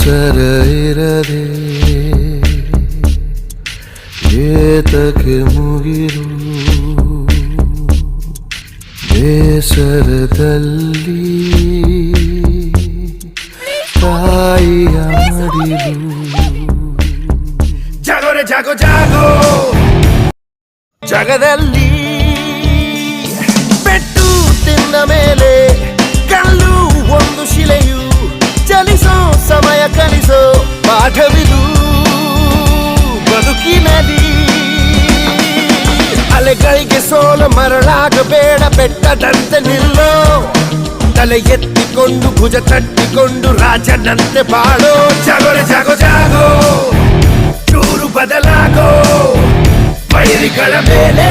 ಬೇಸರ ಇರದೆ ಏತಕ್ಕೆ ಮುಗಿರು ಬೇಸರದಲ್ಲಿ ತಾಯಿಯ ಮಡಿಲು ಜಾಗೋರೆ ಜಾಗೋ ಜಾಗೋ ಜಗದಲ್ಲಿ ಪೆಟ್ಟು ತಿಂದ ಮೇಲೆ ಕಲ್ಲು ಒಂದು ಶಿಲೆಯು ಚಲಿಸೋ ಸಮಯ ಕಲಿಸೋ ಪಾಠವಿದು ಬದುಕಿನಲ್ಲಿ ಅಲೆಗಳಿಗೆ ಸೋಲ ಮರಳಾಗಬೇಡ ಬೆಟ್ಟದಂತೆ ನಿಲ್ಲೋ ತಲೆ ಎತ್ತಿಕೊಂಡು ಭುಜ ತಟ್ಟಿಕೊಂಡು ರಾಜನಂತೆ ಬಾಳೋ ಜಾಗೋರೆ ಜಾಗೋ ಜಾಗೋ ಚೂರು ಬದಲಾಗೋ ವೈರಿಗಳ ಮೇಲೆ